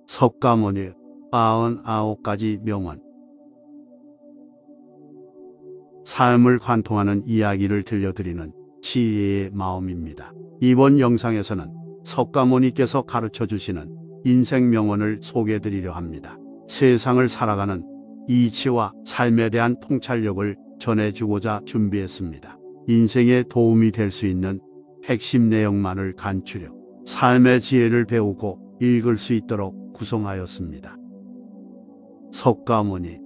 석가모니 99가지 명언. 삶을 관통하는 이야기를 들려드리는 지혜의 마음입니다. 이번 영상에서는 석가모니께서 가르쳐 주시는 인생 명언을 소개해드리려 합니다. 세상을 살아가는 이치와 삶에 대한 통찰력을 전해주고자 준비했습니다. 인생에 도움이 될 수 있는 핵심 내용만을 간추려 삶의 지혜를 배우고 읽을 수 있도록 구성하였습니다. 석가모니.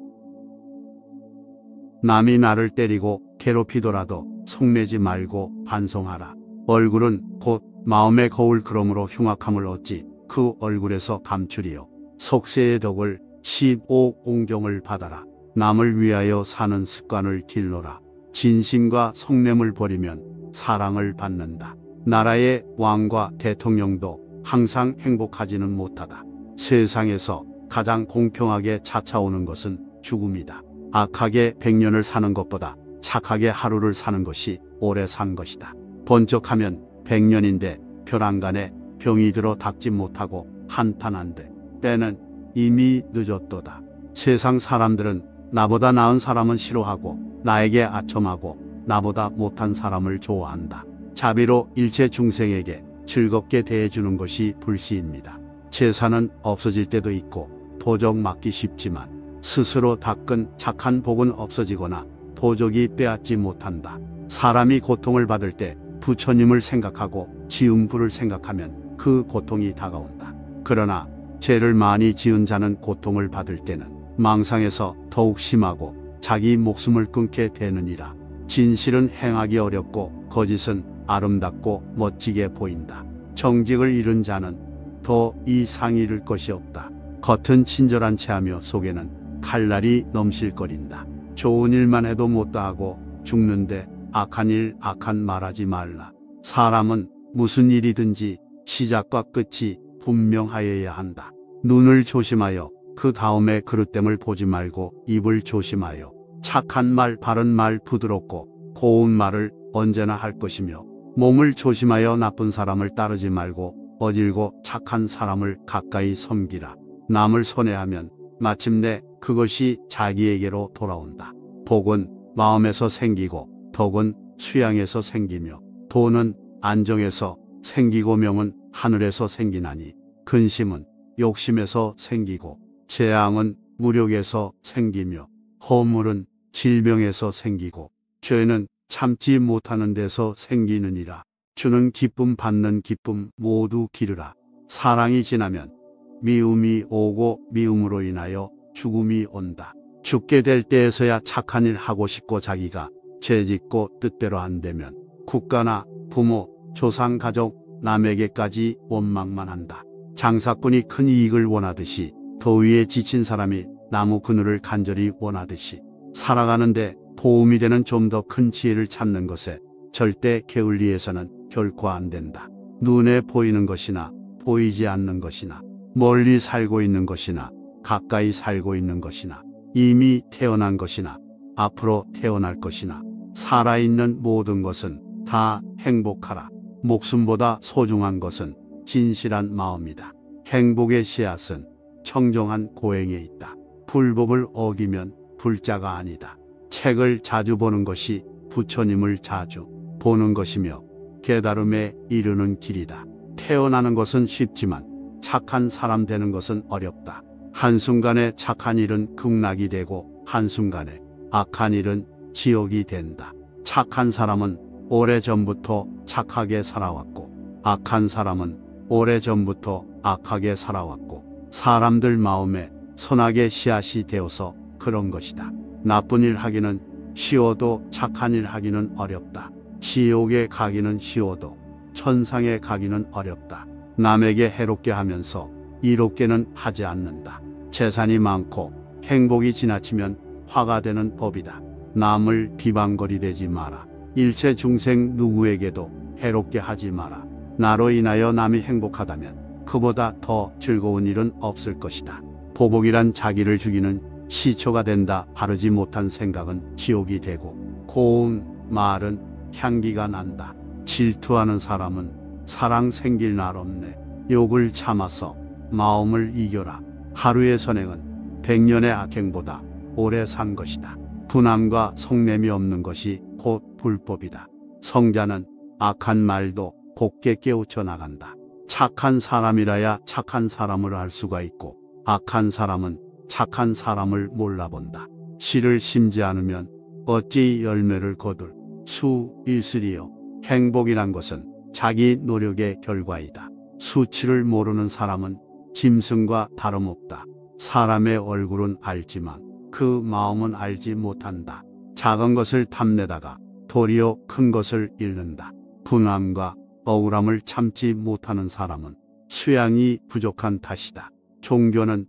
남이 나를 때리고 괴롭히더라도 속내지 말고 반성하라. 얼굴은 곧 마음의 거울, 그러므로 흉악함을 어찌 그 얼굴에서 감추리요. 속세의 덕을 15옹경을 받아라. 남을 위하여 사는 습관을 길러라. 진심과 속냄을 버리면 사랑을 받는다. 나라의 왕과 대통령도 항상 행복하지는 못하다. 세상에서 가장 공평하게 찾아오는 것은 죽음이다. 악하게 100년을 사는 것보다 착하게 하루를 사는 것이 오래 산 것이다. 번쩍하면 100년인데 벼랑간에 병이 들어 닦지 못하고 한탄한데 때는 이미 늦었도다. 세상 사람들은 나보다 나은 사람은 싫어하고 나에게 아첨하고 나보다 못한 사람을 좋아한다. 자비로 일체 중생에게 즐겁게 대해주는 것이 불시입니다. 재산은 없어질 때도 있고 도적 맞기 쉽지만 스스로 닦은 착한 복은 없어지거나 도적이 빼앗지 못한다. 사람이 고통을 받을 때 부처님을 생각하고 지은 불을 생각하면 그 고통이 다가온다. 그러나 죄를 많이 지은 자는 고통을 받을 때는 망상에서 더욱 심하고 자기 목숨을 끊게 되느니라. 진실은 행하기 어렵고 거짓은 아름답고 멋지게 보인다. 정직을 잃은 자는 더 이상 잃을 것이 없다. 겉은 친절한 체하며 속에는 칼날이 넘실거린다. 좋은 일만 해도 못다하고 죽는데 악한 일, 악한 말하지 말라. 사람은 무슨 일이든지 시작과 끝이 분명하여야 한다. 눈을 조심하여 그 다음에 그릇됨을 보지 말고 입을 조심하여 착한 말, 바른 말, 부드럽고 고운 말을 언제나 할 것이며 몸을 조심하여 나쁜 사람을 따르지 말고 어질고 착한 사람을 가까이 섬기라. 남을 손해하면 마침내 그것이 자기에게로 돌아온다. 복은 마음에서 생기고 덕은 수양에서 생기며 돈은 안정에서 생기고 명은 하늘에서 생기나니 근심은 욕심에서 생기고 재앙은 무력에서 생기며 허물은 질병에서 생기고 죄는 참지 못하는 데서 생기느니라. 주는 기쁨, 받는 기쁨 모두 기르라. 사랑이 지나면 미움이 오고 미움으로 인하여 죽음이 온다. 죽게 될 때에서야 착한 일 하고 싶고 자기가 죄짓고 뜻대로 안 되면 국가나 부모, 조상, 가족, 남에게까지 원망만 한다. 장사꾼이 큰 이익을 원하듯이 더위에 지친 사람이 나무 그늘을 간절히 원하듯이 살아가는데 도움이 되는 좀 더 큰 지혜를 찾는 것에 절대 게을리해서는 결코 안 된다. 눈에 보이는 것이나 보이지 않는 것이나 멀리 살고 있는 것이나 가까이 살고 있는 것이나 이미 태어난 것이나 앞으로 태어날 것이나 살아있는 모든 것은 다 행복하라. 목숨보다 소중한 것은 진실한 마음이다. 행복의 씨앗은 청정한 고행에 있다. 불법을 어기면 불자가 아니다. 책을 자주 보는 것이 부처님을 자주 보는 것이며 깨달음에 이르는 길이다. 태어나는 것은 쉽지만 착한 사람 되는 것은 어렵다. 한순간에 착한 일은 극락이 되고 한순간에 악한 일은 지옥이 된다. 착한 사람은 오래전부터 착하게 살아왔고 악한 사람은 오래전부터 악하게 살아왔고 사람들 마음에 선악의 씨앗이 되어서 그런 것이다. 나쁜 일 하기는 쉬워도 착한 일 하기는 어렵다. 지옥에 가기는 쉬워도 천상에 가기는 어렵다. 남에게 해롭게 하면서 이롭게는 하지 않는다. 재산이 많고 행복이 지나치면 화가 되는 법이다. 남을 비방거리되지 마라. 일체 중생 누구에게도 해롭게 하지 마라. 나로 인하여 남이 행복하다면 그보다 더 즐거운 일은 없을 것이다. 보복이란 자기를 죽이는 시초가 된다. 바르지 못한 생각은 지옥이 되고 고운 말은 향기가 난다. 질투하는 사람은 사랑 생길 날 없네. 욕을 참아서 마음을 이겨라. 하루의 선행은 100년의 악행보다 오래 산 것이다. 분함과 성냄이 없는 것이 곧 불법이다. 성자는 악한 말도 곱게 깨우쳐 나간다. 착한 사람이라야 착한 사람을 알 수가 있고 악한 사람은 착한 사람을 몰라본다. 씨를 심지 않으면 어찌 열매를 거둘 수 있으리요. 행복이란 것은 자기 노력의 결과이다. 수치를 모르는 사람은 짐승과 다름없다. 사람의 얼굴은 알지만 그 마음은 알지 못한다. 작은 것을 탐내다가 도리어 큰 것을 잃는다. 분함과 억울함을 참지 못하는 사람은 수양이 부족한 탓이다. 종교는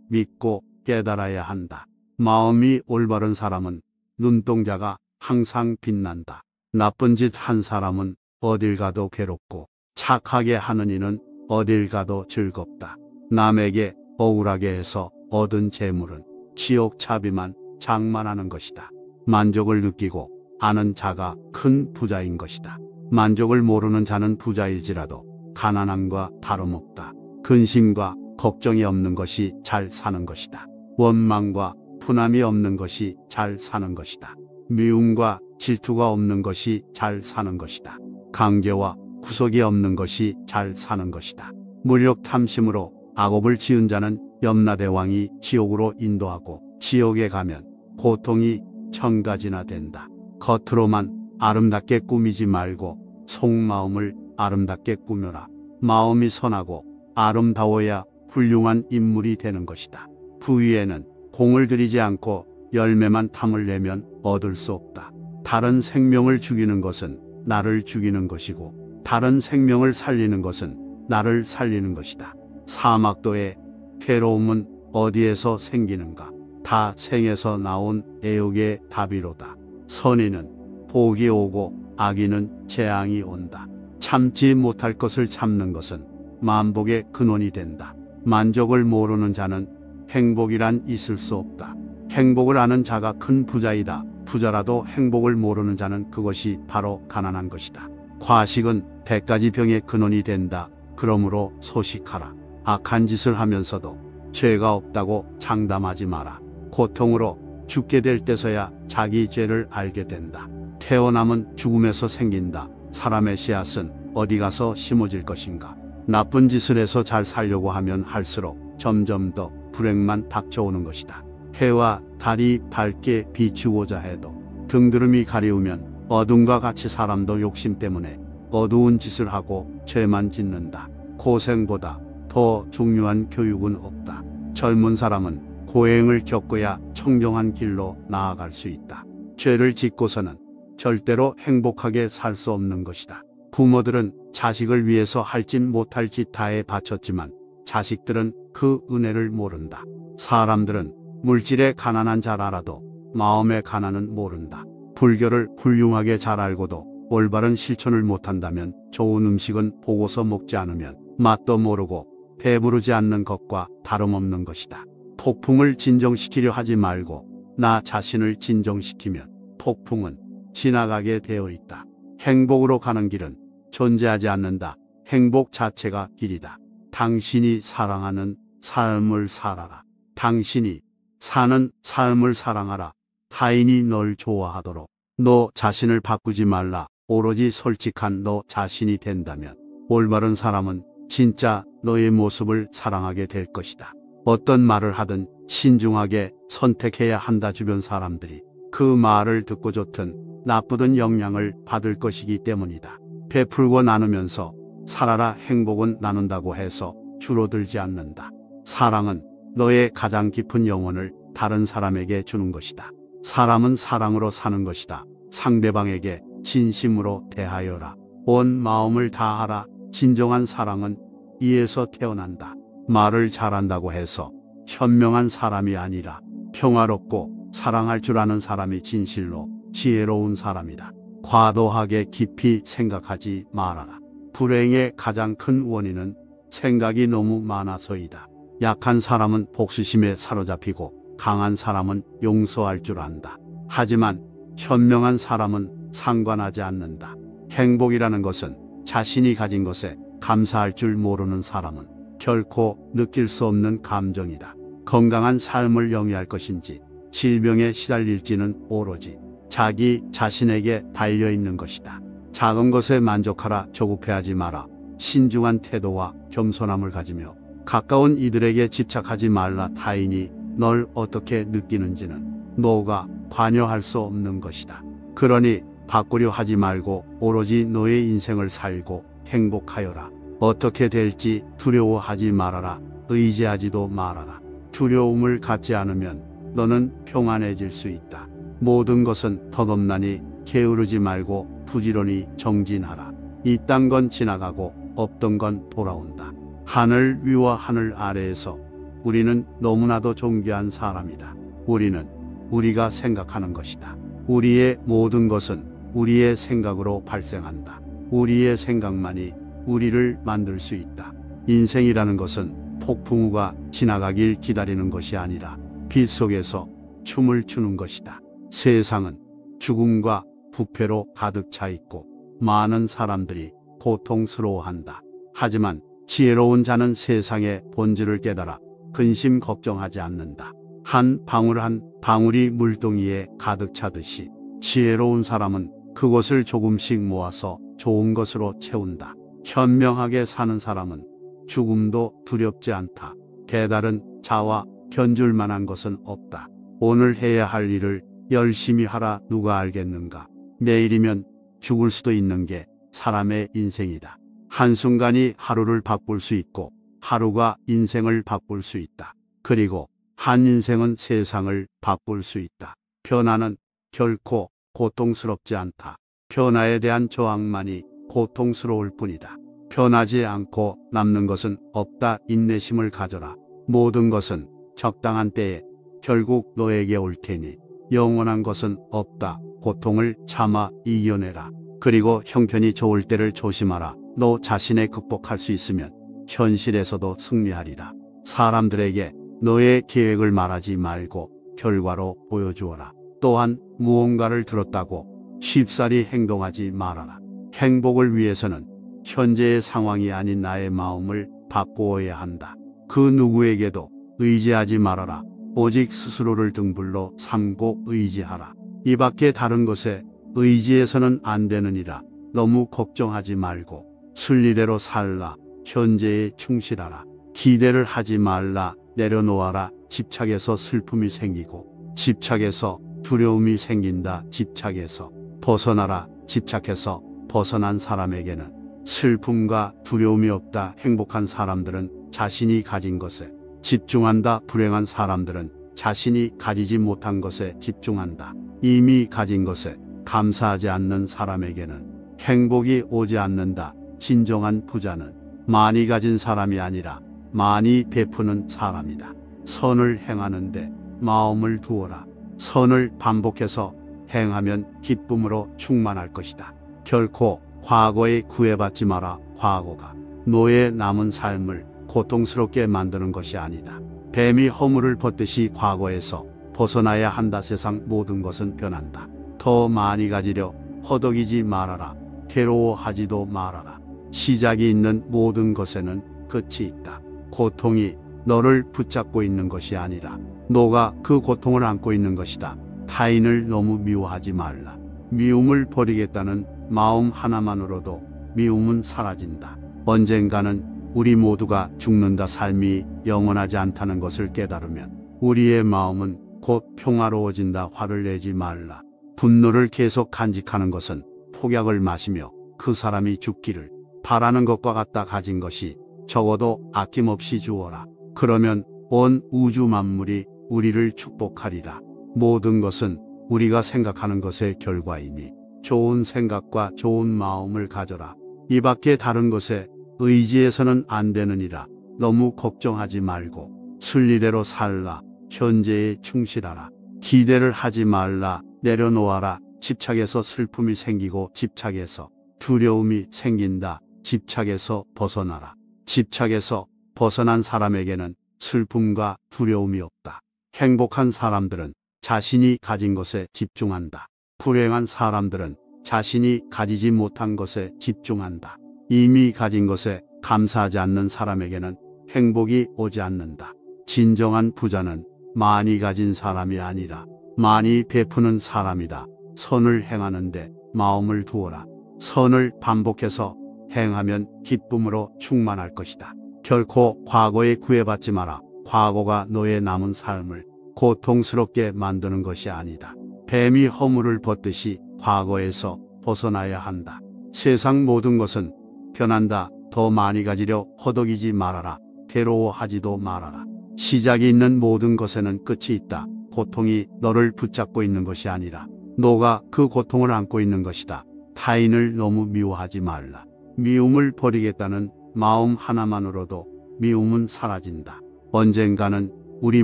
믿고 깨달아야 한다. 마음이 올바른 사람은 눈동자가 항상 빛난다. 나쁜 짓 한 사람은 어딜 가도 괴롭고 착하게 하는 이는 어딜 가도 즐겁다. 남에게 억울하게 해서 얻은 재물은 지옥 차비만 장만하는 것이다. 만족을 느끼고 아는 자가 큰 부자인 것이다. 만족을 모르는 자는 부자일지라도 가난함과 다름없다. 근심과 걱정이 없는 것이 잘 사는 것이다. 원망과 분함이 없는 것이 잘 사는 것이다. 미움과 질투가 없는 것이 잘 사는 것이다. 강제와 구속이 없는 것이 잘 사는 것이다. 무력 탐심으로 악업을 지은 자는 염라대왕이 지옥으로 인도하고 지옥에 가면 고통이 1000가지나 된다. 겉으로만 아름답게 꾸미지 말고 속마음을 아름답게 꾸며라. 마음이 선하고 아름다워야 훌륭한 인물이 되는 것이다. 부위에는 공을 들이지 않고 열매만 탐을 내면 얻을 수 없다. 다른 생명을 죽이는 것은 나를 죽이는 것이고 다른 생명을 살리는 것은 나를 살리는 것이다. 사막도의 괴로움은 어디에서 생기는가? 다 생에서 나온 애욕의 답이로다. 선의는 복이 오고 악의는 재앙이 온다. 참지 못할 것을 참는 것은 만복의 근원이 된다. 만족을 모르는 자는 행복이란 있을 수 없다. 행복을 아는 자가 큰 부자이다. 부자라도 행복을 모르는 자는 그것이 바로 가난한 것이다. 과식은 100가지 병의 근원이 된다. 그러므로 소식하라. 악한 짓을 하면서도 죄가 없다고 장담하지 마라. 고통으로 죽게 될 때서야 자기 죄를 알게 된다. 태어남은 죽음에서 생긴다. 사람의 씨앗은 어디 가서 심어질 것인가? 나쁜 짓을 해서 잘 살려고 하면 할수록 점점 더 불행만 닥쳐오는 것이다. 해와 달이 밝게 비추고자 해도 등드름이 가리우면 어둠과 같이 사람도 욕심 때문에 어두운 짓을 하고 죄만 짓는다. 고생보다 더 중요한 교육은 없다. 젊은 사람은 고행을 겪어야 청정한 길로 나아갈 수 있다. 죄를 짓고서는 절대로 행복하게 살 수 없는 것이다. 부모들은 자식을 위해서 할진 못할 짓 다해 바쳤지만 자식들은 그 은혜를 모른다. 사람들은 물질에 가난한 잘 알아도 마음의 가난은 모른다. 불교를 훌륭하게 잘 알고도 올바른 실천을 못한다면 좋은 음식은 보고서 먹지 않으면 맛도 모르고 배부르지 않는 것과 다름없는 것이다. 폭풍을 진정시키려 하지 말고 나 자신을 진정시키면 폭풍은 지나가게 되어 있다. 행복으로 가는 길은 존재하지 않는다. 행복 자체가 길이다. 당신이 사랑하는 삶을 살아라. 당신이 사는 삶을 사랑하라. 타인이 널 좋아하도록 너 자신을 바꾸지 말라. 오로지 솔직한 너 자신이 된다면 올바른 사람은 진짜 너의 모습을 사랑하게 될 것이다. 어떤 말을 하든 신중하게 선택해야 한다. 주변 사람들이 그 말을 듣고 좋든 나쁘든 영향을 받을 것이기 때문이다. 베풀고 나누면서 살아라. 행복은 나눈다고 해서 줄어들지 않는다. 사랑은 너의 가장 깊은 영혼을 다른 사람에게 주는 것이다. 사람은 사랑으로 사는 것이다. 상대방에게 진심으로 대하여라. 온 마음을 다하라. 진정한 사랑은 이에서 태어난다. 말을 잘한다고 해서 현명한 사람이 아니라 평화롭고 사랑할 줄 아는 사람이 진실로 지혜로운 사람이다. 과도하게 깊이 생각하지 말아라. 불행의 가장 큰 원인은 생각이 너무 많아서이다. 약한 사람은 복수심에 사로잡히고 강한 사람은 용서할 줄 안다. 하지만 현명한 사람은 상관하지 않는다. 행복이라는 것은 자신이 가진 것에 감사할 줄 모르는 사람은 결코 느낄 수 없는 감정이다. 건강한 삶을 영위할 것인지 질병에 시달릴지는 오로지 자기 자신에게 달려있는 것이다. 작은 것에 만족하라, 조급해하지 마라. 신중한 태도와 겸손함을 가지며 가까운 이들에게 집착하지 말라. 타인이 널 어떻게 느끼는지는 너가 관여할 수 없는 것이다. 그러니 바꾸려 하지 말고 오로지 너의 인생을 살고 행복하여라. 어떻게 될지 두려워하지 말아라. 의지하지도 말아라. 두려움을 갖지 않으면 너는 평안해질 수 있다. 모든 것은 덧없나니 게으르지 말고 부지런히 정진하라. 있던 건 지나가고 없던 건 돌아온다. 하늘 위와 하늘 아래에서 우리는 너무나도 존귀한 사람이다. 우리는 우리가 생각하는 것이다. 우리의 모든 것은 우리의 생각으로 발생한다. 우리의 생각만이 우리를 만들 수 있다. 인생이라는 것은 폭풍우가 지나가길 기다리는 것이 아니라 빛 속에서 춤을 추는 것이다. 세상은 죽음과 부패로 가득 차 있고 많은 사람들이 고통스러워한다. 하지만 지혜로운 자는 세상의 본질을 깨달아 근심 걱정하지 않는다. 한 방울 한 방울이 물동이에 가득 차듯이 지혜로운 사람은 그것을 조금씩 모아서 좋은 것으로 채운다. 현명하게 사는 사람은 죽음도 두렵지 않다. 깨달은 자와 견줄 만한 것은 없다. 오늘 해야 할 일을 열심히 하라. 누가 알겠는가? 내일이면 죽을 수도 있는 게 사람의 인생이다. 한순간이 하루를 바꿀 수 있고 하루가 인생을 바꿀 수 있다. 그리고 한 인생은 세상을 바꿀 수 있다. 변화는 결코 고통스럽지 않다. 변화에 대한 저항만이 고통스러울 뿐이다. 변하지 않고 남는 것은 없다. 인내심을 가져라. 모든 것은 적당한 때에 결국 너에게 올 테니 영원한 것은 없다. 고통을 참아 이겨내라. 그리고 형편이 좋을 때를 조심하라. 너 자신에 극복할 수 있으면 현실에서도 승리하리라. 사람들에게 너의 계획을 말하지 말고 결과로 보여주어라. 또한 무언가를 들었다고 쉽사리 행동하지 말아라. 행복을 위해서는 현재의 상황이 아닌 나의 마음을 바꾸어야 한다. 그 누구에게도 의지하지 말아라. 오직 스스로를 등불로 삼고 의지하라. 이 밖에 다른 것에 의지해서는 안 되느니라. 너무 걱정하지 말고 순리대로 살라. 현재에 충실하라. 기대를 하지 말라. 내려놓아라. 집착에서 슬픔이 생기고 집착에서 두려움이 생긴다. 집착에서 벗어나라. 집착해서 벗어난 사람에게는 슬픔과 두려움이 없다. 행복한 사람들은 자신이 가진 것에 집중한다. 불행한 사람들은 자신이 가지지 못한 것에 집중한다. 이미 가진 것에 감사하지 않는 사람에게는 행복이 오지 않는다. 진정한 부자는 많이 가진 사람이 아니라 많이 베푸는 사람이다. 선을 행하는데 마음을 두어라. 선을 반복해서 행하면 기쁨으로 충만할 것이다. 결코 과거에 구애받지 마라. 과거가 너의 남은 삶을 고통스럽게 만드는 것이 아니다. 뱀이 허물을 벗듯이 과거에서 벗어나야 한다. 세상 모든 것은 변한다. 더 많이 가지려 허덕이지 말아라. 괴로워하지도 말아라. 시작이 있는 모든 것에는 끝이 있다. 고통이 너를 붙잡고 있는 것이 아니라 너가 그 고통을 안고 있는 것이다. 타인을 너무 미워하지 말라. 미움을 버리겠다는 마음 하나만으로도 미움은 사라진다. 언젠가는 우리 모두가 죽는다. 삶이 영원하지 않다는 것을 깨달으면 우리의 마음은 곧 평화로워진다. 화를 내지 말라. 분노를 계속 간직하는 것은 폭약을 마시며 그 사람이 죽기를 바라는 것과 같다. 가진 것이 적어도 아낌없이 주어라. 그러면 온 우주 만물이 우리를 축복하리라. 모든 것은 우리가 생각하는 것의 결과이니 좋은 생각과 좋은 마음을 가져라. 이 밖에 다른 것에 의지해서는 안 되느니라. 너무 걱정하지 말고 순리대로 살라. 현재에 충실하라. 기대를 하지 말라. 내려놓아라. 집착에서 슬픔이 생기고 집착에서 두려움이 생긴다. 집착에서 벗어나라. 집착에서 벗어난 사람에게는 슬픔과 두려움이 없다. 행복한 사람들은 자신이 가진 것에 집중한다. 불행한 사람들은 자신이 가지지 못한 것에 집중한다. 이미 가진 것에 감사하지 않는 사람에게는 행복이 오지 않는다. 진정한 부자는 많이 가진 사람이 아니라 많이 베푸는 사람이다. 선을 행하는데 마음을 두어라. 선을 반복해서 행하면 기쁨으로 충만할 것이다. 결코 과거에 구애받지 마라. 과거가 너의 남은 삶을 고통스럽게 만드는 것이 아니다. 뱀이 허물을 벗듯이 과거에서 벗어나야 한다. 세상 모든 것은 변한다. 더 많이 가지려 허덕이지 말아라. 괴로워하지도 말아라. 시작이 있는 모든 것에는 끝이 있다. 고통이 너를 붙잡고 있는 것이 아니라 너가 그 고통을 안고 있는 것이다. 타인을 너무 미워하지 말라. 미움을 버리겠다는 마음 하나만으로도 미움은 사라진다. 언젠가는 우리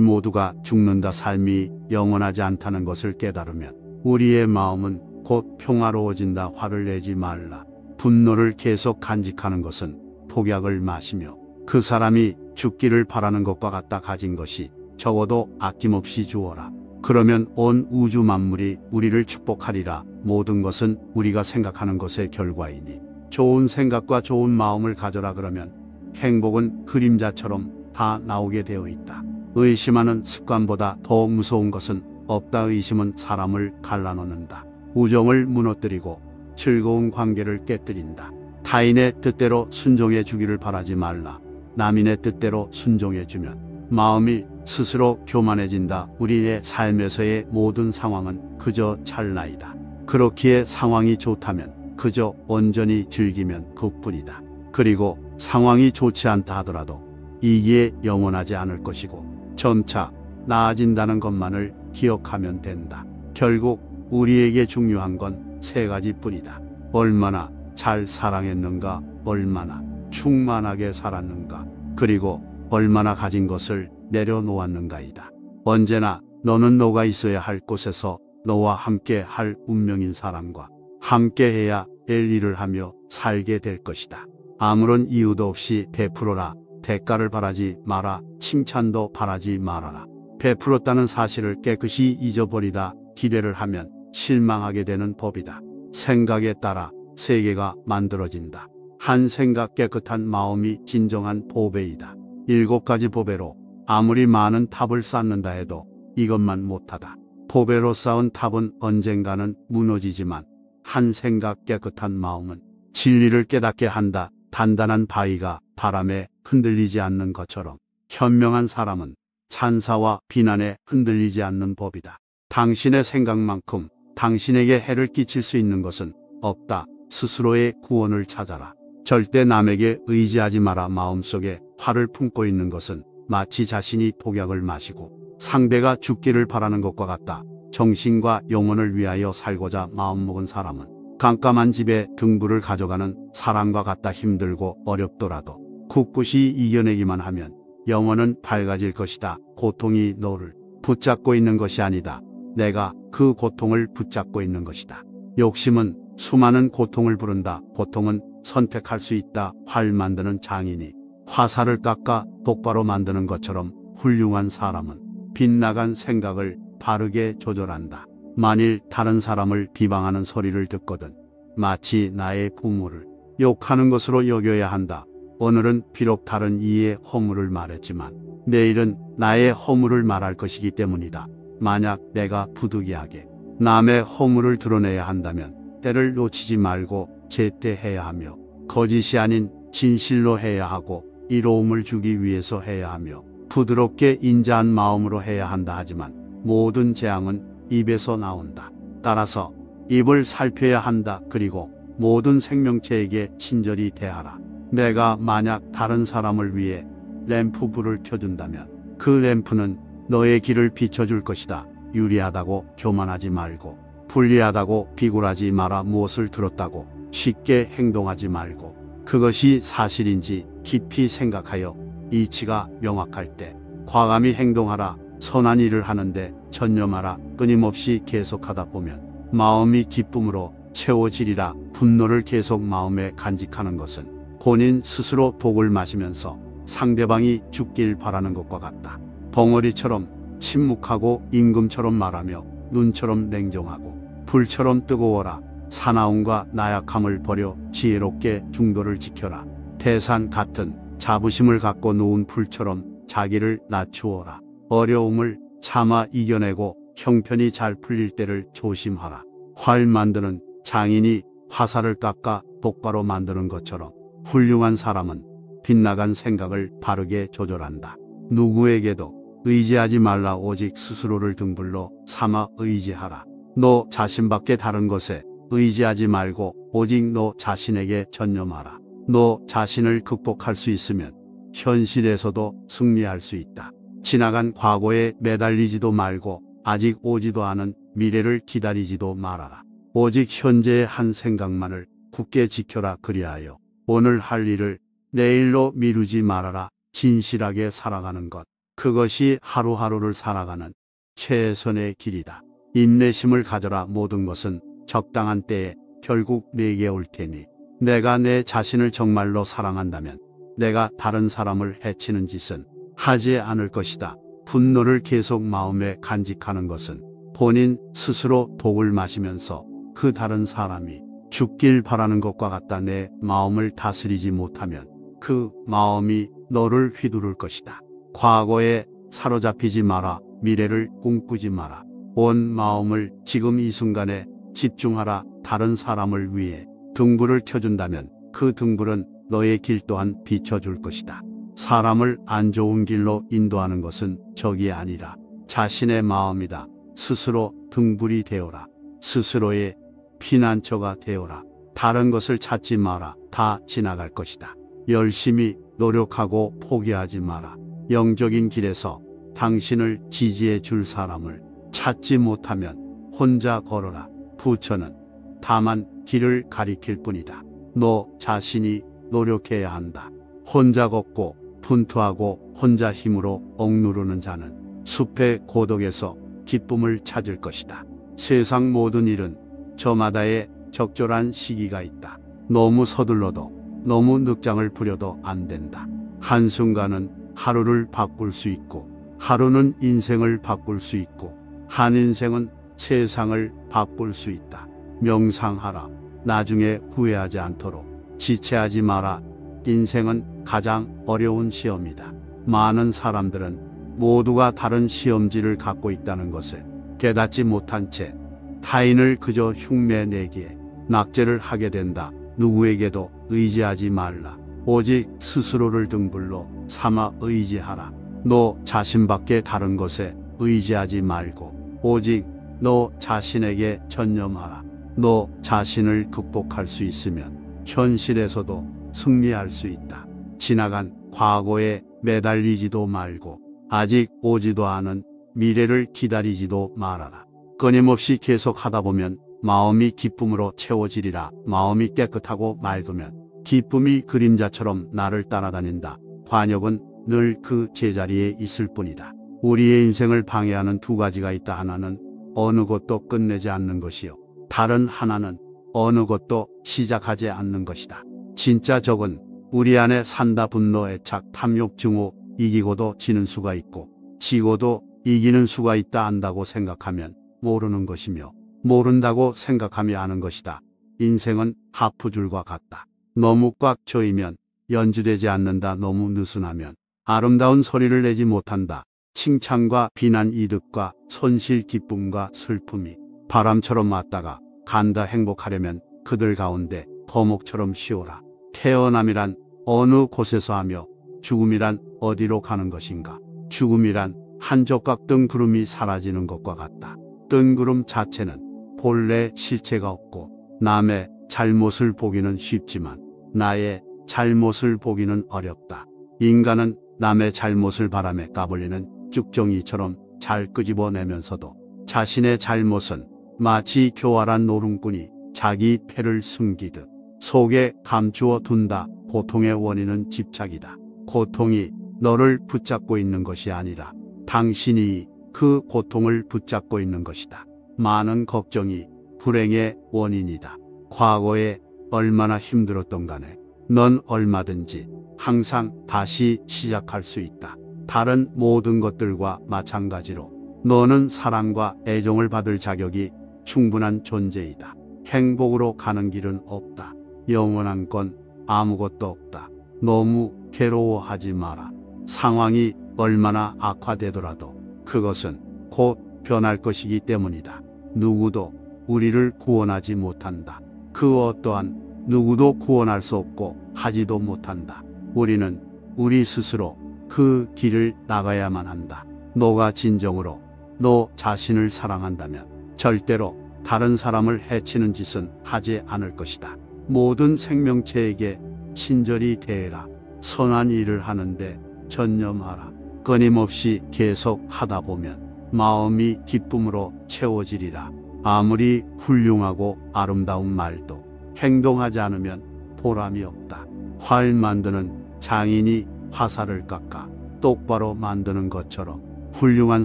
모두가 죽는다. 삶이 영원하지 않다는 것을 깨달으면 우리의 마음은 곧 평화로워진다. 화를 내지 말라. 분노를 계속 간직하는 것은 독약을 마시며 그 사람이 죽기를 바라는 것과 같다. 가진 것이 적어도 아낌없이 주어라. 그러면 온 우주 만물이 우리를 축복하리라. 모든 것은 우리가 생각하는 것의 결과이니 좋은 생각과 좋은 마음을 가져라. 그러면 행복은 그림자처럼 다 나오게 되어 있다. 의심하는 습관보다 더 무서운 것은 없다. 의심은 사람을 갈라놓는다. 우정을 무너뜨리고 즐거운 관계를 깨뜨린다. 타인의 뜻대로 순종해 주기를 바라지 말라. 남인의 뜻대로 순종해 주면 마음이 스스로 교만해진다. 우리의 삶에서의 모든 상황은 그저 찰나이다. 그렇기에 상황이 좋다면 그저 온전히 즐기면 그뿐이다. 그리고 상황이 좋지 않다 하더라도 이기에 영원하지 않을 것이고 점차 나아진다는 것만을 기억하면 된다. 결국 우리에게 중요한 건 세 가지뿐이다. 얼마나 잘 사랑했는가, 얼마나 충만하게 살았는가, 그리고 얼마나 가진 것을 내려놓았는가이다. 언제나 너는 너가 있어야 할 곳에서 너와 함께 할 운명인 사람과 함께 해야 될 일을 하며 살게 될 것이다. 아무런 이유도 없이 베풀어라. 대가를 바라지 마라. 칭찬도 바라지 말아라. 베풀었다는 사실을 깨끗이 잊어버리다 기대를 하면 실망하게 되는 법이다. 생각에 따라 세계가 만들어진다. 한 생각 깨끗한 마음이 진정한 보배이다. 7가지 보배로 아무리 많은 탑을 쌓는다 해도 이것만 못하다. 보배로 쌓은 탑은 언젠가는 무너지지만 한 생각 깨끗한 마음은 진리를 깨닫게 한다. 단단한 바위가 바람에 흔들리지 않는 것처럼 현명한 사람은 찬사와 비난에 흔들리지 않는 법이다. 당신의 생각만큼 당신에게 해를 끼칠 수 있는 것은 없다. 스스로의 구원을 찾아라. 절대 남에게 의지하지 마라. 마음속에 화를 품고 있는 것은 마치 자신이 독약을 마시고 상대가 죽기를 바라는 것과 같다. 정신과 영혼을 위하여 살고자 마음먹은 사람은 깜깜한 집에 등불을 가져가는 사람과 같다. 힘들고 어렵더라도 굳굳이 이겨내기만 하면 영혼은 밝아질 것이다. 고통이 너를 붙잡고 있는 것이 아니다. 내가 그 고통을 붙잡고 있는 것이다. 욕심은 수많은 고통을 부른다. 고통은 선택할 수 있다. 활 만드는 장인이 화살을 깎아 똑바로 만드는 것처럼 훌륭한 사람은 빗나간 생각을 바르게 조절한다. 만일 다른 사람을 비방하는 소리를 듣거든 마치 나의 부모를 욕하는 것으로 여겨야 한다. 오늘은 비록 다른 이의 허물을 말했지만 내일은 나의 허물을 말할 것이기 때문이다. 만약 내가 부득이하게 남의 허물을 드러내야 한다면 때를 놓치지 말고 제때해야 하며 거짓이 아닌 진실로 해야 하고 이로움을 주기 위해서 해야 하며 부드럽게 인자한 마음으로 해야 한다. 하지만 모든 재앙은 입에서 나온다. 따라서 입을 살펴야 한다. 그리고 모든 생명체에게 친절히 대하라. 내가 만약 다른 사람을 위해 램프 불을 켜준다면 그 램프는 너의 길을 비춰줄 것이다. 유리하다고 교만하지 말고 불리하다고 비굴하지 마라. 무엇을 들었다고 쉽게 행동하지 말고 그것이 사실인지 깊이 생각하여 이치가 명확할 때 과감히 행동하라. 선한 일을 하는데 전념하라. 끊임없이 계속하다 보면 마음이 기쁨으로 채워지리라. 분노를 계속 마음에 간직하는 것은 본인 스스로 독을 마시면서 상대방이 죽길 바라는 것과 같다. 벙어리처럼 침묵하고 임금처럼 말하며 눈처럼 냉정하고 불처럼 뜨거워라. 사나움과 나약함을 버려 지혜롭게 중도를 지켜라. 태산 같은 자부심을 갖고 누운 풀처럼 자기를 낮추어라. 어려움을 참아 이겨내고 형편이 잘 풀릴 때를 조심하라. 활 만드는 장인이 화살을 깎아 똑바로 만드는 것처럼 훌륭한 사람은 빗나간 생각을 바르게 조절한다. 누구에게도 의지하지 말라. 오직 스스로를 등불로 삼아 의지하라. 너 자신밖에 다른 것에 의지하지 말고 오직 너 자신에게 전념하라. 너 자신을 극복할 수 있으면 현실에서도 승리할 수 있다. 지나간 과거에 매달리지도 말고 아직 오지도 않은 미래를 기다리지도 말아라. 오직 현재의 한 생각만을 굳게 지켜라. 그리하여 오늘 할 일을 내일로 미루지 말아라. 진실하게 살아가는 것, 그것이 하루하루를 살아가는 최선의 길이다. 인내심을 가져라. 모든 것은 적당한 때에 결국 내게 올 테니 내가 내 자신을 정말로 사랑한다면 내가 다른 사람을 해치는 짓은 하지 않을 것이다. 분노를 계속 마음에 간직하는 것은 본인 스스로 독을 마시면서 그 다른 사람이 죽길 바라는 것과 같다. 내 마음을 다스리지 못하면 그 마음이 너를 휘두를 것이다. 과거에 사로잡히지 마라. 미래를 꿈꾸지 마라. 온 마음을 지금 이 순간에 집중하라. 다른 사람을 위해 등불을 켜준다면 그 등불은 너의 길 또한 비춰줄 것이다. 사람을 안 좋은 길로 인도하는 것은 적이 아니라 자신의 마음이다. 스스로 등불이 되어라. 스스로의 피난처가 되어라. 다른 것을 찾지 마라. 다 지나갈 것이다. 열심히 노력하고 포기하지 마라. 영적인 길에서 당신을 지지해 줄 사람을 찾지 못하면 혼자 걸어라. 부처는 다만 길을 가리킬 뿐이다. 너 자신이 노력해야 한다. 혼자 걷고 분투하고 혼자 힘으로 억누르는 자는 숲의 고독에서 기쁨을 찾을 것이다. 세상 모든 일은 저마다의 적절한 시기가 있다. 너무 서둘러도 너무 늑장을 부려도 안 된다. 한순간은 하루를 바꿀 수 있고 하루는 인생을 바꿀 수 있고 한 인생은 세상을 바꿀 수 있다. 명상하라. 나중에 후회하지 않도록 지체하지 마라. 인생은 가장 어려운 시험이다. 많은 사람들은 모두가 다른 시험지를 갖고 있다는 것을 깨닫지 못한 채 타인을 그저 흉내내기에 낙제를 하게 된다. 누구에게도 의지하지 말라. 오직 스스로를 등불로 삼아 의지하라. 너 자신밖에 다른 것에 의지하지 말고 오직 너 자신에게 전념하라. 너 자신을 극복할 수 있으면 현실에서도 승리할 수 있다. 지나간 과거에 매달리지도 말고 아직 오지도 않은 미래를 기다리지도 말아라. 끊임없이 계속 하다 보면 마음이 기쁨으로 채워지리라. 마음이 깨끗하고 맑으면 기쁨이 그림자처럼 나를 따라다닌다. 관역은 늘 그 제자리에 있을 뿐이다. 우리의 인생을 방해하는 두 가지가 있다. 하나는 어느 것도 끝내지 않는 것이요. 다른 하나는 어느 것도 시작하지 않는 것이다. 진짜 적은 우리 안에 산다. 분노, 애착, 탐욕, 증오. 이기고도 지는 수가 있고 지고도 이기는 수가 있다. 안다고 생각하면 모르는 것이며 모른다고 생각하며 아는 것이다. 인생은 하프줄과 같다. 너무 꽉 조이면 연주되지 않는다. 너무 느슨하면 아름다운 소리를 내지 못한다. 칭찬과 비난, 이득과 손실, 기쁨과 슬픔이 바람처럼 왔다가 간다. 행복하려면 그들 가운데 거목처럼 쉬어라. 태어남이란 어느 곳에서 하며 죽음이란 어디로 가는 것인가. 죽음이란 한 조각 뜬구름이 사라지는 것과 같다. 뜬구름 자체는 본래 실체가 없고 남의 잘못을 보기는 쉽지만 나의 잘못을 보기는 어렵다. 인간은 남의 잘못을 바람에 까불리는 쭉정이처럼 잘 끄집어내면서도 자신의 잘못은 마치 교활한 노름꾼이 자기 패를 숨기듯 속에 감추어 둔다. 고통의 원인은 집착이다. 고통이 너를 붙잡고 있는 것이 아니라 당신이 그 고통을 붙잡고 있는 것이다. 많은 걱정이 불행의 원인이다. 과거에 얼마나 힘들었던 간에 넌 얼마든지 항상 다시 시작할 수 있다. 다른 모든 것들과 마찬가지로 너는 사랑과 애정을 받을 자격이 충분한 존재이다. 행복으로 가는 길은 없다. 영원한 건 아무것도 없다. 너무 괴로워하지 마라. 상황이 얼마나 악화되더라도 그것은 곧 변할 것이기 때문이다. 누구도 우리를 구원하지 못한다. 그 어떠한 누구도 구원할 수 없고 하지도 못한다. 우리는 우리 스스로 그 길을 나가야만 한다. 너가 진정으로 너 자신을 사랑한다면 절대로 다른 사람을 해치는 짓은 하지 않을 것이다. 모든 생명체에게 친절히 대해라. 선한 일을 하는데 전념하라. 끊임없이 계속 하다 보면 마음이 기쁨으로 채워지리라. 아무리 훌륭하고 아름다운 말도 행동하지 않으면 보람이 없다. 활 만드는 장인이 화살을 깎아 똑바로 만드는 것처럼 훌륭한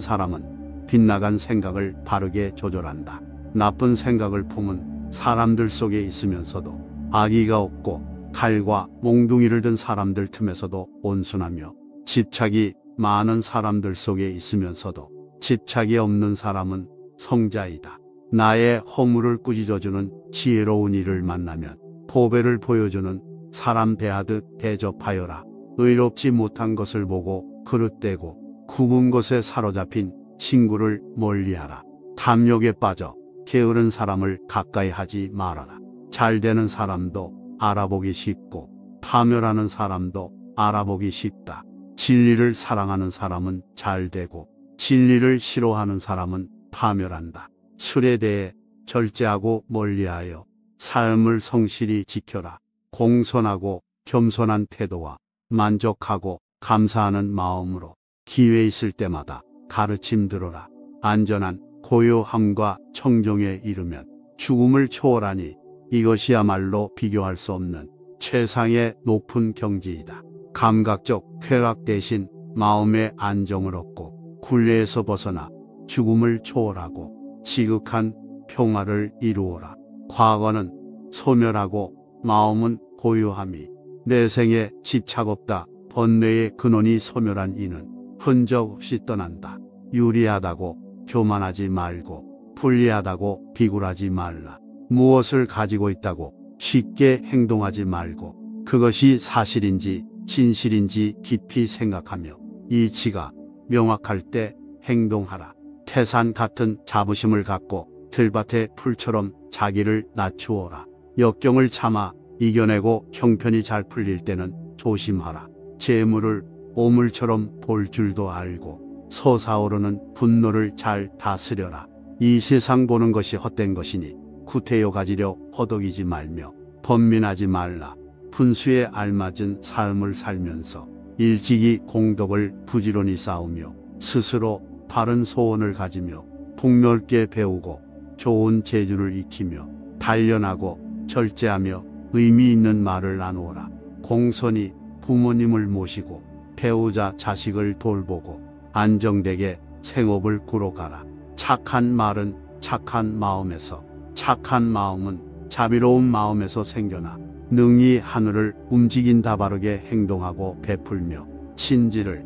사람은 빗나간 생각을 바르게 조절한다. 나쁜 생각을 품은 사람들 속에 있으면서도 악의가 없고 칼과 몽둥이를 든 사람들 틈에서도 온순하며 집착이 많은 사람들 속에 있으면서도 집착이 없는 사람은 성자이다. 나의 허물을 꾸짖어주는 지혜로운 이를 만나면 보배를 보여주는 사람 대하듯 대접하여라. 의롭지 못한 것을 보고 그릇되고 굽은 것에 사로잡힌 친구를 멀리하라. 탐욕에 빠져 게으른 사람을 가까이 하지 말아라. 잘 되는 사람도 알아보기 쉽고 파멸하는 사람도 알아보기 쉽다. 진리를 사랑하는 사람은 잘 되고 진리를 싫어하는 사람은 파멸한다. 술에 대해 절제하고 멀리하여 삶을 성실히 지켜라. 공손하고 겸손한 태도와 만족하고 감사하는 마음으로 기회 있을 때마다 가르침 들어라. 안전한 고요함과 청정에 이르면 죽음을 초월하니 이것이야말로 비교할 수 없는 최상의 높은 경지이다. 감각적 쾌락 대신 마음의 안정을 얻고 굴레에서 벗어나 죽음을 초월하고 지극한 평화를 이루어라. 과거는 소멸하고 마음은 고요함이 내 생에 집착 없다. 번뇌의 근원이 소멸한 이는 흔적 없이 떠난다. 유리하다고 교만하지 말고 불리하다고 비굴하지 말라. 무엇을 가지고 있다고 쉽게 행동하지 말고 그것이 사실인지 진실인지 깊이 생각하며 이치가 명확할 때 행동하라. 태산 같은 자부심을 갖고 들밭의 풀처럼 자기를 낮추어라. 역경을 참아 이겨내고 형편이 잘 풀릴 때는 조심하라. 재물을 오물처럼 볼 줄도 알고 솟아오르는 분노를 잘 다스려라. 이 세상 보는 것이 헛된 것이니 구태여 가지려 허덕이지 말며 번민하지 말라. 분수에 알맞은 삶을 살면서 일찍이 공덕을 부지런히 쌓으며 스스로 바른 소원을 가지며 폭넓게 배우고 좋은 재주를 익히며 단련하고 절제하며 의미 있는 말을 나누어라. 공손히 부모님을 모시고 배우자 자식을 돌보고 안정되게 생업을 꾸러가라. 착한 말은 착한 마음에서, 착한 마음은 자비로운 마음에서 생겨나 능히 하늘을 움직인다. 바르게 행동하고 베풀며 친지를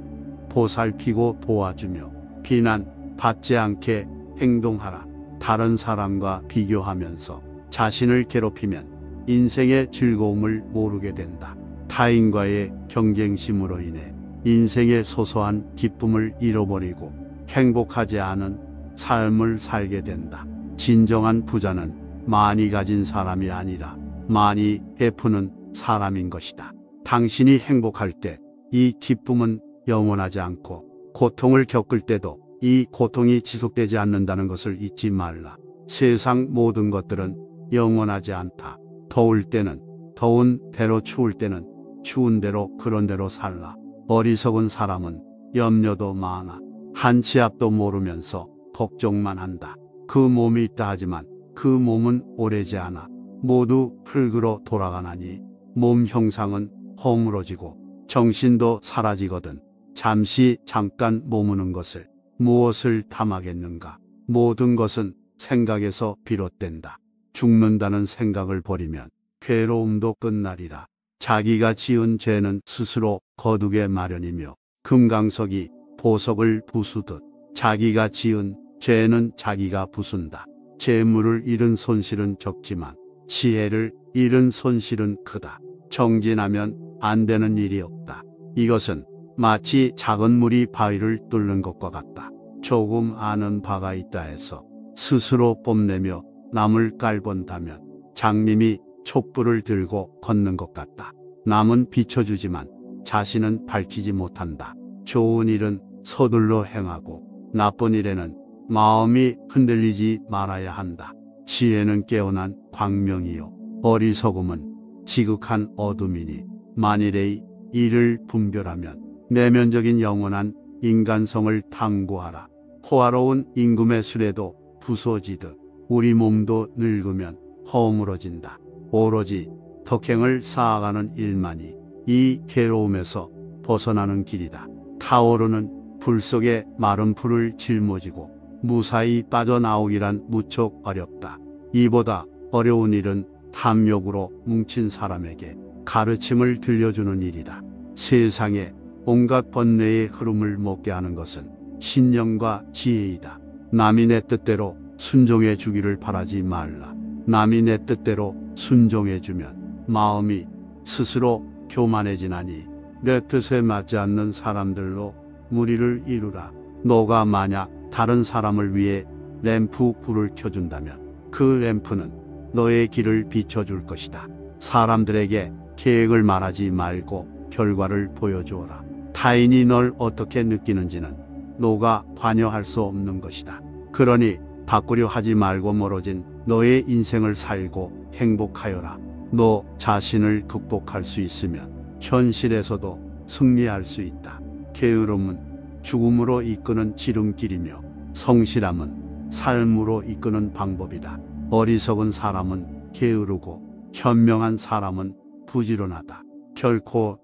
보살피고 도와주며 비난 받지 않게 행동하라. 다른 사람과 비교하면서 자신을 괴롭히면 인생의 즐거움을 모르게 된다. 타인과의 경쟁심으로 인해 인생의 소소한 기쁨을 잃어버리고 행복하지 않은 삶을 살게 된다. 진정한 부자는 많이 가진 사람이 아니라 많이 베푸는 사람인 것이다. 당신이 행복할 때 이 기쁨은 영원하지 않고 고통을 겪을 때도 이 고통이 지속되지 않는다는 것을 잊지 말라. 세상 모든 것들은 영원하지 않다. 더울 때는 더운 대로, 추울 때는 추운 대로, 그런 대로 살라. 어리석은 사람은 염려도 많아 한 치 앞도 모르면서 걱정만 한다. 그 몸이 있다 하지만 그 몸은 오래지 않아 모두 흙으로 돌아가나니 몸 형상은 허물어지고 정신도 사라지거든. 잠시 잠깐 머무는 것을 무엇을 탐하겠는가. 모든 것은 생각에서 비롯된다. 죽는다는 생각을 버리면 괴로움도 끝나리라. 자기가 지은 죄는 스스로 거두게 마련이며 금강석이 보석을 부수듯 자기가 지은 죄는 자기가 부순다. 재물을 잃은 손실은 적지만 지혜를 잃은 손실은 크다. 정진하면 안 되는 일이 없다. 이것은 마치 작은 물이 바위를 뚫는 것과 같다. 조금 아는 바가 있다 해서 스스로 뽐내며 남을 깔본다면 장님이 촛불을 들고 걷는 것 같다. 남은 비춰주지만 자신은 밝히지 못한다. 좋은 일은 서둘러 행하고 나쁜 일에는 마음이 흔들리지 말아야 한다. 지혜는 깨어난 광명이요 어리석음은 지극한 어둠이니 만일의 이를 분별하면 내면적인 영원한 인간성을 탐구하라. 호화로운 임금의 수레도 부서지듯 우리 몸도 늙으면 허물어진다. 오로지 덕행을 쌓아가는 일만이 이 괴로움에서 벗어나는 길이다. 타오르는 불 속에 마른 풀을 짊어지고 무사히 빠져나오기란 무척 어렵다. 이보다 어려운 일은 탐욕으로 뭉친 사람에게 가르침을 들려주는 일이다. 세상에 온갖 번뇌의 흐름을 먹게 하는 것은 신념과 지혜이다. 남이 내 뜻대로 순종해 주기를 바라지 말라. 남이 내 뜻대로 순종해 주면 마음이 스스로 교만해지나니 내 뜻에 맞지 않는 사람들로 무리를 이루라. 너가 만약 다른 사람을 위해 램프 불을 켜준다면 그 램프는 너의 길을 비춰줄 것이다. 사람들에게 계획을 말하지 말고 결과를 보여주어라. 타인이 널 어떻게 느끼는지는 너가 관여할 수 없는 것이다. 그러니 바꾸려 하지 말고 멀어진 너의 인생을 살고 행복하여라. 너 자신을 극복할 수 있으면 현실에서도 승리할 수 있다. 게으름은 죽음으로 이끄는 지름길이며 성실함은 삶으로 이끄는 방법이다. 어리석은 사람은 게으르고 현명한 사람은 부지런하다. 결코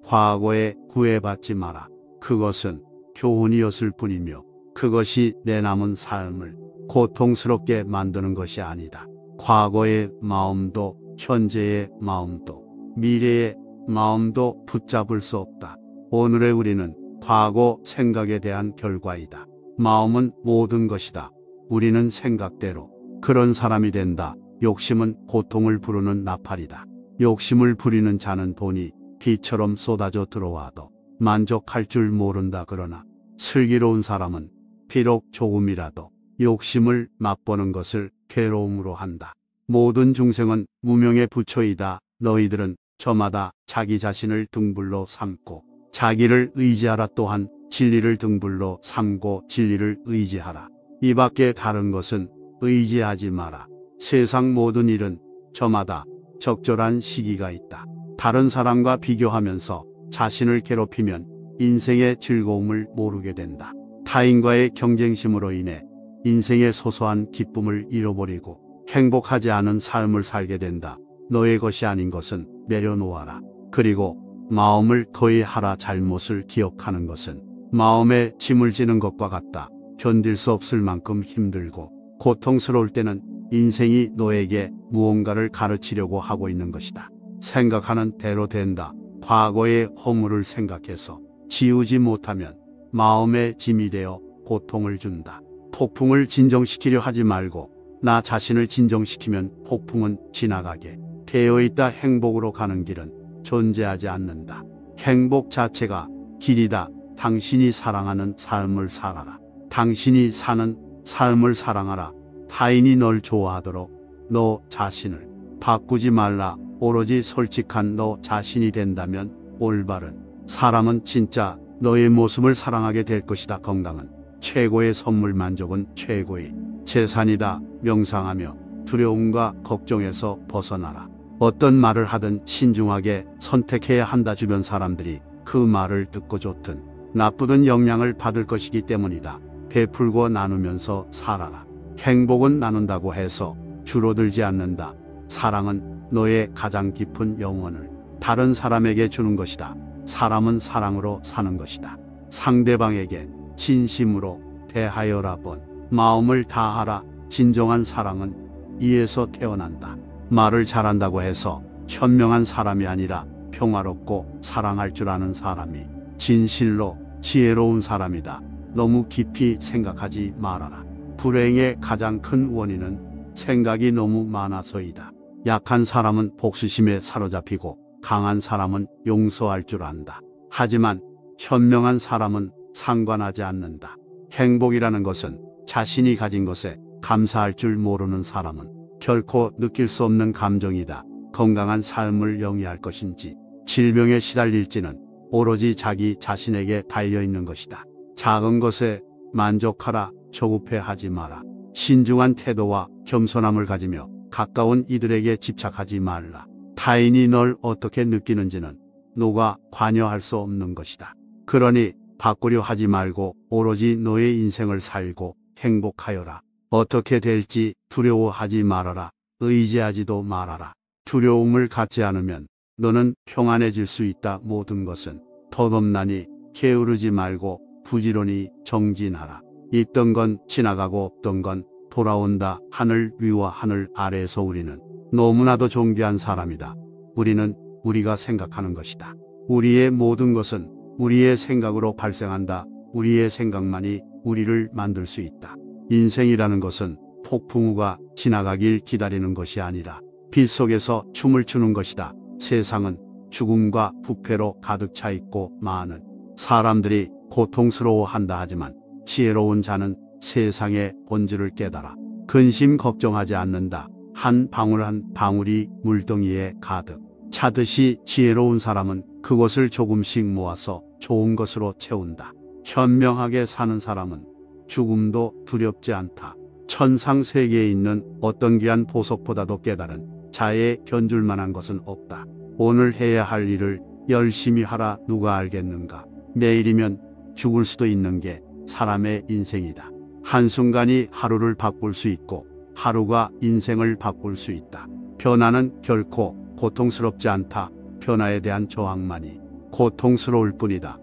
과거에 구애받지 마라. 그것은 교훈이었을 뿐이며 그것이 내 남은 삶을 고통스럽게 만드는 것이 아니다. 과거의 마음도 현재의 마음도 미래의 마음도 붙잡을 수 없다. 오늘의 우리는 과거 생각에 대한 결과이다. 마음은 모든 것이다. 우리는 생각대로 그런 사람이 된다. 욕심은 고통을 부르는 나팔이다. 욕심을 부리는 자는 돈이 비처럼 쏟아져 들어와도 만족할 줄 모른다. 그러나 슬기로운 사람은 비록 조금이라도 욕심을 맛보는 것을 괴로움으로 한다. 모든 중생은 무명의 부처이다. 너희들은 저마다 자기 자신을 등불로 삼고 자기를 의지하라. 또한 진리를 등불로 삼고 진리를 의지하라. 이 밖에 다른 것은 의지하지 마라. 세상 모든 일은 저마다 적절한 시기가 있다. 다른 사람과 비교하면서 자신을 괴롭히면 인생의 즐거움을 모르게 된다. 타인과의 경쟁심으로 인해 인생의 소소한 기쁨을 잃어버리고 행복하지 않은 삶을 살게 된다. 너의 것이 아닌 것은 내려놓아라. 그리고 마음을 토의하라. 잘못을 기억하는 것은 마음에 짐을 지는 것과 같다. 견딜 수 없을 만큼 힘들고 고통스러울 때는 인생이 너에게 무언가를 가르치려고 하고 있는 것이다. 생각하는 대로 된다. 과거의 허물을 생각해서 지우지 못하면 마음의 짐이 되어 고통을 준다. 폭풍을 진정시키려 하지 말고 나 자신을 진정시키면 폭풍은 지나가게 되어 있다. 행복으로 가는 길은 존재하지 않는다. 행복 자체가 길이다. 당신이 사랑하는 삶을 살아라. 당신이 사는 삶을 사랑하라. 타인이 널 좋아하도록 너 자신을 바꾸지 말라. 오로지 솔직한 너 자신이 된다면 올바른 사람은 진짜 너의 모습을 사랑하게 될 것이다. 건강은 최고의 선물, 만족은 최고의 재산이다. 명상하며 두려움과 걱정에서 벗어나라. 어떤 말을 하든 신중하게 선택해야 한다. 주변 사람들이 그 말을 듣고 좋든 나쁘든 영향을 받을 것이기 때문이다. 베풀고 나누면서 살아라. 행복은 나눈다고 해서 줄어들지 않는다. 사랑은 너의 가장 깊은 영혼을 다른 사람에게 주는 것이다. 사람은 사랑으로 사는 것이다. 상대방에게 진심으로 대하여라. 본 마음을 다하라. 진정한 사랑은 이에서 태어난다. 말을 잘한다고 해서 현명한 사람이 아니라 평화롭고 사랑할 줄 아는 사람이 진실로 지혜로운 사람이다. 너무 깊이 생각하지 말아라. 불행의 가장 큰 원인은 생각이 너무 많아서이다. 약한 사람은 복수심에 사로잡히고 강한 사람은 용서할 줄 안다. 하지만 현명한 사람은 상관하지 않는다. 행복이라는 것은 자신이 가진 것에 감사할 줄 모르는 사람은 결코 느낄 수 없는 감정이다. 건강한 삶을 영위할 것인지 질병에 시달릴지는 오로지 자기 자신에게 달려있는 것이다. 작은 것에 만족하라. 조급해하지 마라. 신중한 태도와 겸손함을 가지며 가까운 이들에게 집착하지 말라. 타인이 널 어떻게 느끼는지는 누가 관여할 수 없는 것이다. 그러니 바꾸려 하지 말고 오로지 너의 인생을 살고 행복하여라. 어떻게 될지 두려워하지 말아라. 의지하지도 말아라. 두려움을 갖지 않으면 너는 평안해질 수 있다. 모든 것은 덧없나니 게으르지 말고 부지런히 정진하라. 있던 건 지나가고 없던 건 돌아온다. 하늘 위와 하늘 아래에서 우리는 너무나도 존귀한 사람이다. 우리는 우리가 생각하는 것이다. 우리의 모든 것은 우리의 생각으로 발생한다. 우리의 생각만이 우리를 만들 수 있다. 인생이라는 것은 폭풍우가 지나가길 기다리는 것이 아니라 빛 속에서 춤을 추는 것이다. 세상은 죽음과 부패로 가득 차 있고 많은 사람들이 고통스러워한다 하지만 지혜로운 자는 세상의 본질을 깨달아 근심 걱정하지 않는다. 한 방울 한 방울이 물동이에 가득 차듯이 지혜로운 사람은 그것을 조금씩 모아서 좋은 것으로 채운다. 현명하게 사는 사람은 죽음도 두렵지 않다. 천상 세계에 있는 어떤 귀한 보석보다도 깨달은 자에 견줄 만한 것은 없다. 오늘 해야 할 일을 열심히 하라. 누가 알겠는가? 내일이면 죽을 수도 있는 게 사람의 인생이다. 한순간이 하루를 바꿀 수 있고 하루가 인생을 바꿀 수 있다. 변화는 결코 고통스럽지 않다. 변화에 대한 저항만이 고통스러울 뿐이다.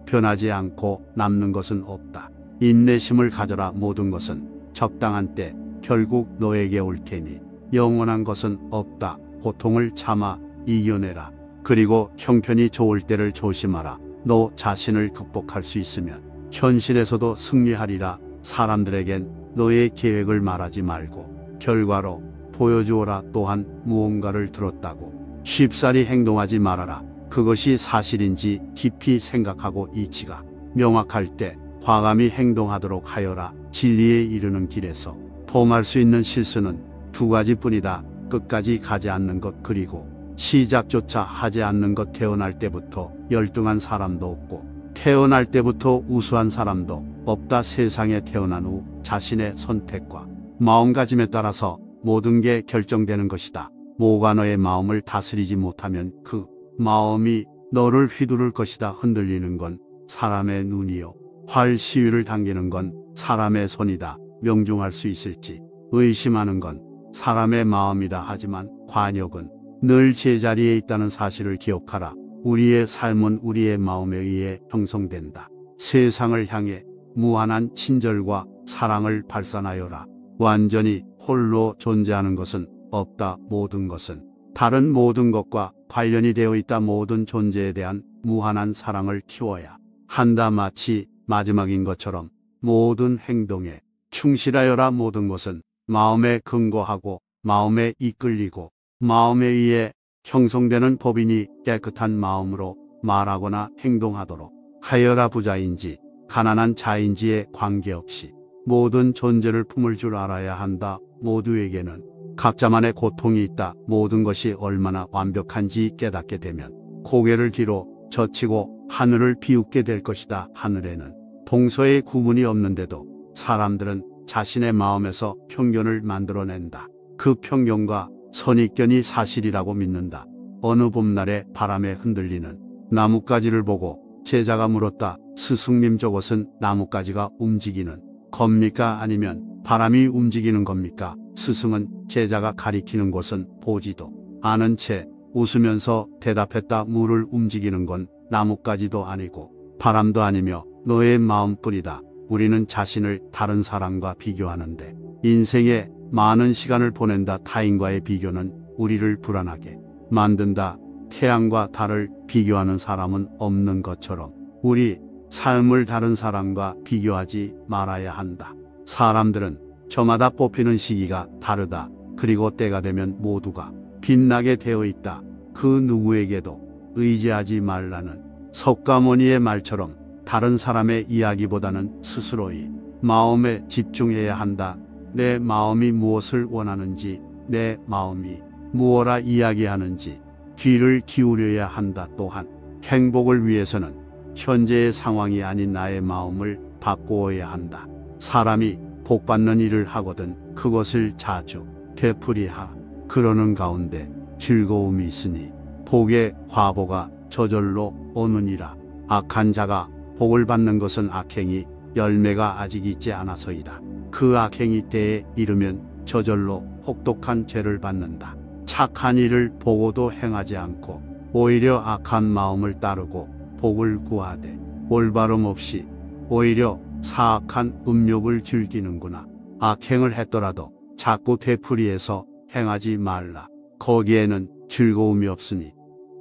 변하지 않고 남는 것은 없다. 인내심을 가져라. 모든 것은 적당한 때 결국 너에게 올 테니 영원한 것은 없다. 고통을 참아 이겨내라. 그리고 형편이 좋을 때를 조심하라. 너 자신을 극복할 수 있으면 현실에서도 승리하리라. 사람들에겐 너의 계획을 말하지 말고 결과로 보여주어라. 또한 무언가를 들었다고 쉽사리 행동하지 말아라. 그것이 사실인지 깊이 생각하고 이치가 명확할 때 과감히 행동하도록 하여라. 진리에 이르는 길에서 범할 수 있는 실수는 두 가지뿐이다. 끝까지 가지 않는 것 그리고 시작조차 하지 않는 것. 태어날 때부터 열등한 사람도 없고 태어날 때부터 우수한 사람도 없다. 세상에 태어난 후 자신의 선택과 마음가짐에 따라서 모든 게 결정되는 것이다. 뭐가 너의 마음을 다스리지 못하면 그 마음이 너를 휘두를 것이다. 흔들리는 건 사람의 눈이요 활 시위를 당기는 건 사람의 손이다. 명중할 수 있을지 의심하는 건 사람의 마음이다. 하지만 관역은 늘 제자리에 있다는 사실을 기억하라. 우리의 삶은 우리의 마음에 의해 형성된다. 세상을 향해 무한한 친절과 사랑을 발산하여라. 완전히 홀로 존재하는 것은 없다. 모든 것은 다른 모든 것과 관련이 되어 있다. 모든 존재에 대한 무한한 사랑을 키워야 한다. 마치 마지막인 것처럼 모든 행동에 충실하여라. 모든 것은 마음에 근거하고 마음에 이끌리고 마음에 의해 형성되는 법이니 깨끗한 마음으로 말하거나 행동하도록 하여라. 부자인지 가난한 자인지에 관계없이 모든 존재를 품을 줄 알아야 한다. 모두에게는 각자만의 고통이 있다. 모든 것이 얼마나 완벽한지 깨닫게 되면 고개를 뒤로 젖히고 하늘을 비웃게 될 것이다. 하늘에는 동서의 구분이 없는데도 사람들은 자신의 마음에서 편견을 만들어낸다. 그 편견과 선입견이 사실이라고 믿는다. 어느 봄날에 바람에 흔들리는 나뭇가지를 보고 제자가 물었다. 스승님, 저것은 나뭇가지가 움직이는 겁니까? 아니면 바람이 움직이는 겁니까? 스승은 제자가 가리키는 곳은 보지도 않은 채 웃으면서 대답했다. 물을 움직이는 건 나뭇가지도 아니고 바람도 아니며 너의 마음뿐이다. 우리는 자신을 다른 사람과 비교하는데 인생에 많은 시간을 보낸다. 타인과의 비교는 우리를 불안하게 만든다. 태양과 달을 비교하는 사람은 없는 것처럼 우리 삶을 다른 사람과 비교하지 말아야 한다. 사람들은 저마다 뽑히는 시기가 다르다. 그리고 때가 되면 모두가 빛나게 되어 있다. 그 누구에게도 의지하지 말라는 석가모니의 말처럼 다른 사람의 이야기보다는 스스로의 마음에 집중해야 한다. 내 마음이 무엇을 원하는지, 내 마음이 무엇라 이야기하는지 귀를 기울여야 한다. 또한 행복을 위해서는 현재의 상황이 아닌 나의 마음을 바꾸어야 한다. 사람이 복받는 일을 하거든 그것을 자주 되풀이하. 그러는 가운데 즐거움이 있으니 복의 화보가 저절로 오느니라. 악한 자가 복을 받는 것은 악행이 열매가 아직 있지 않아서이다. 그 악행이 때에 이르면 저절로 혹독한 죄를 받는다. 착한 일을 보고도 행하지 않고 오히려 악한 마음을 따르고 복을 구하되 올바름 없이 오히려 사악한 음욕을 즐기는구나. 악행을 했더라도 자꾸 되풀이해서 행하지 말라. 거기에는 즐거움이 없으니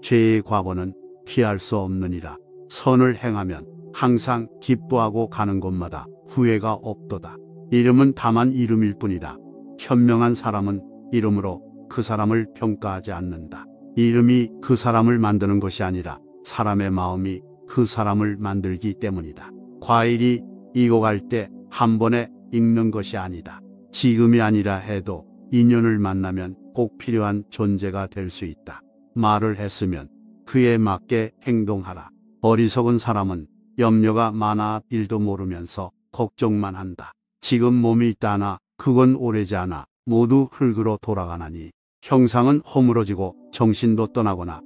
죄의 과보는 피할 수 없느니라. 선을 행하면 항상 기뻐하고 가는 곳마다 후회가 없도다. 이름은 다만 이름일 뿐이다. 현명한 사람은 이름으로 그 사람을 평가하지 않는다. 이름이 그 사람을 만드는 것이 아니라 사람의 마음이 그 사람을 만들기 때문이다. 과일이 익어갈 때 한 번에 익는 것이 아니다. 지금이 아니라 해도 인연을 만나면 꼭 필요한 존재가 될 수 있다. 말을 했으면 그에 맞게 행동하라. 어리석은 사람은 염려가 많아 일도 모르면서 걱정만 한다. 지금 몸이 있다나 그건 오래지 않아 모두 흙으로 돌아가나니 형상은 허물어지고 정신도 떠나거나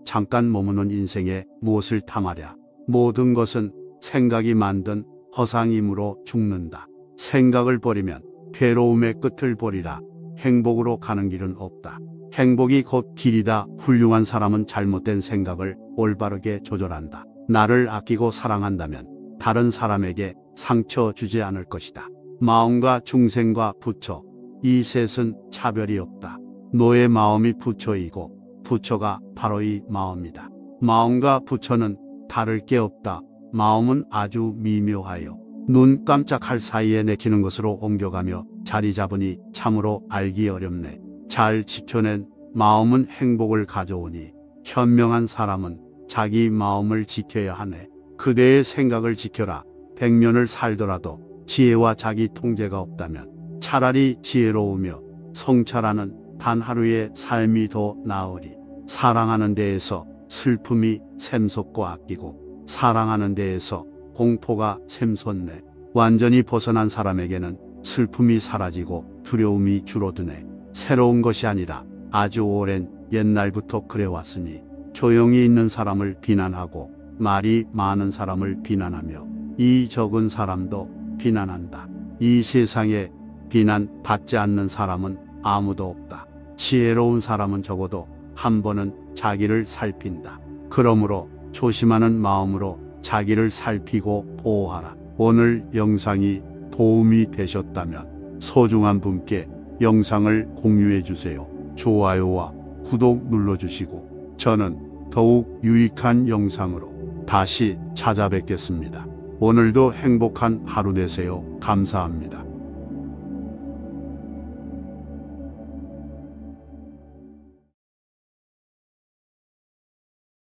잠깐 머무는 인생에 무엇을 탐하랴. 모든 것은 생각이 만든 허상이므로 죽는다. 생각을 버리면 괴로움의 끝을 보리라. 행복으로 가는 길은 없다. 행복이 곧 길이다. 훌륭한 사람은 잘못된 생각을 올바르게 조절한다. 나를 아끼고 사랑한다면 다른 사람에게 상처 주지 않을 것이다. 마음과 중생과 부처, 이 셋은 차별이 없다. 너의 마음이 부처이고 부처가 바로 이 마음이다. 마음과 부처는 다를 게 없다. 마음은 아주 미묘하여 눈 깜짝할 사이에 내키는 것으로 옮겨가며 자리 잡으니 참으로 알기 어렵네. 잘 지켜낸 마음은 행복을 가져오니 현명한 사람은 자기 마음을 지켜야 하네. 그대의 생각을 지켜라. 100년을 살더라도 지혜와 자기 통제가 없다면 차라리 지혜로우며 성찰하는 단 하루의 삶이 더 나으리. 사랑하는 데에서 슬픔이 샘솟고 아끼고 사랑하는 데에서 공포가 샘솟네. 완전히 벗어난 사람에게는 슬픔이 사라지고 두려움이 줄어드네. 새로운 것이 아니라 아주 오랜 옛날부터 그래왔으니 조용히 있는 사람을 비난하고 말이 많은 사람을 비난하며 이 적은 사람도 비난한다. 이 세상에 비난 받지 않는 사람은 아무도 없다. 지혜로운 사람은 적어도 한 번은 자기를 살핀다. 그러므로 조심하는 마음으로 자기를 살피고 보호하라. 오늘 영상이 도움이 되셨다면 소중한 분께 영상을 공유해 주세요. 좋아요와 구독 눌러주시고 저는 더욱 유익한 영상으로 다시 찾아뵙겠습니다. 오늘도 행복한 하루 되세요. 감사합니다.